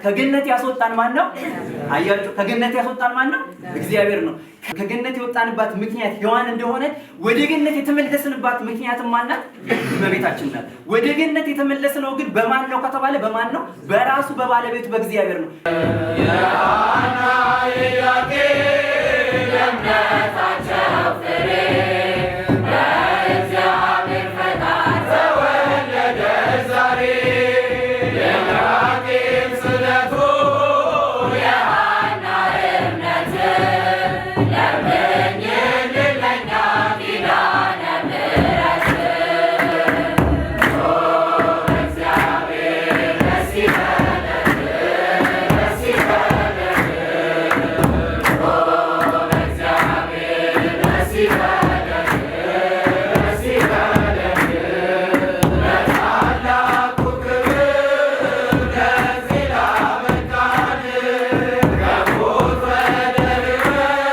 ከገነት ያስወጣን ማን ነው? አያችሁ፣ ከገነት ያስወጣን ማን ነው? እግዚአብሔር ነው። ከገነት የወጣንባት ምክንያት ሔዋን እንደሆነ ወደ ገነት የተመለስንባት ምክንያት ማናት? እመቤታችን ናት። ወደ ገነት የተመለስነው ግን በማን ነው ከተባለ በማን ነው? በራሱ በባለቤቱ በእግዚአብሔር ነው። የሐና የኢያቄም የእምነታቸው ፍሬ በእግዚአብሔር ፈቃድ ተወለደ ዛሬ። የኢያቄም ስለቱ የሐና እምነት ለምኝልን ለእኛ ኪዳነ ምሕረት። እግዚአብሔር ደስ ይበለን ደስ ይበለን እግዚአብሔር ደስ ይበለን ደስ ይበለን ለታላቁ ክብር ከዚህ ላበቃን ከሞት ወደ ሕይወት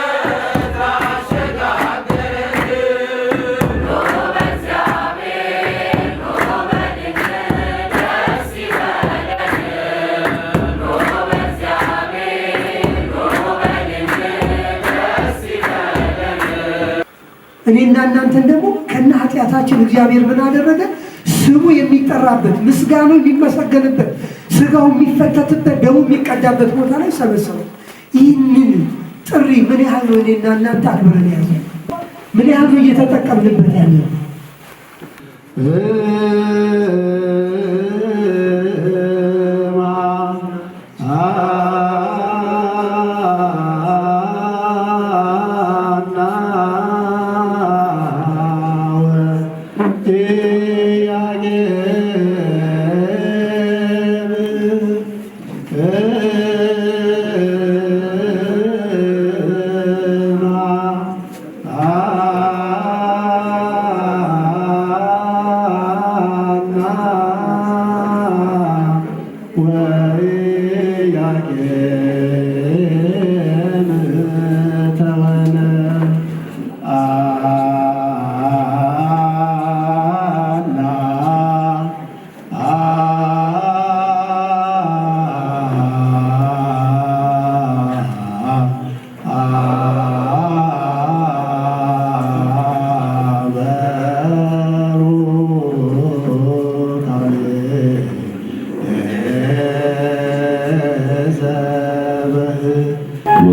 ላሸጋገረን ኑ በእግዚአብሔር ኑ በድንግል ደስ ይበለን ኑ በእግዚአብሔር ኑ በድንግል ደስ ይበለን። እኔና እናንተን ደግሞ ከነ ኃጢአታችን እግዚአብሔር ምን አደረገ? ስሙ የሚጠራበት ምስጋናው የሚመሰገንበት ስጋው የሚፈተትበት ደሙ የሚቀዳበት ቦታ ላይ ሰበሰበ። ይህንን ጥሪ ምን ያህል ነው እኔና እናንተ አክብረን ያዘ? ምን ያህል ነው እየተጠቀምንበት ያለ?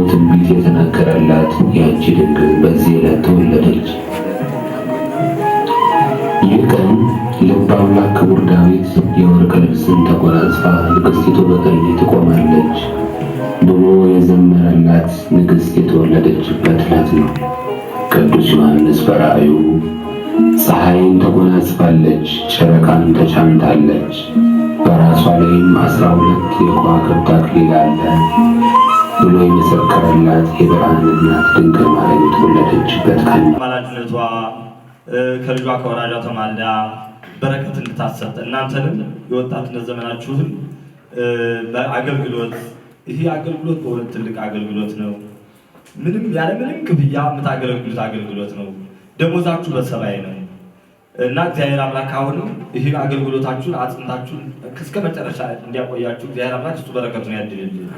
ትንቢት የተናገረላት ያቺ ድንግል በዚህ ዕለት ተወለደች። ይህ ቀን ልበ አምላክ ክቡር ዳዊት የወርቅ ልብስን ተጎናጽፋ ንግሥቲቱ በቀኝ ትቆማለች ብሎ የዘመረላት ንግሥት የተወለደችበት ዕለት ነው። ቅዱስ ዮሐንስ በራእዩ ፀሐይን ተጎናጽፋለች፣ ጨረቃን ተጫምታለች፣ በራሷ ላይም 12 የከዋክብት አክሊል አለ ብሎ የመሰከረላት የብርሃን እናት ድንግል ማርያም የተወለደችበት ቀን ነው። አማላጅነቷ ከልጇ ከወራጇ ተማልዳ በረከት እንድታሰጥ እናንተንም የወጣትነት ዘመናችሁን በአገልግሎት ይሄ አገልግሎት በእውነት ትልቅ አገልግሎት ነው። ምንም ያለ ምንም ክፍያ የምታገለግሉት አገልግሎት ነው። ደሞዛችሁ በሰማይ ነው እና እግዚአብሔር አምላክ አሁንም ይሄ አገልግሎታችሁን አጽንታችሁን እስከ መጨረሻ እንዲያቆያችሁ እግዚአብሔር አምላክ እሱ በረከቱን ያድልልን።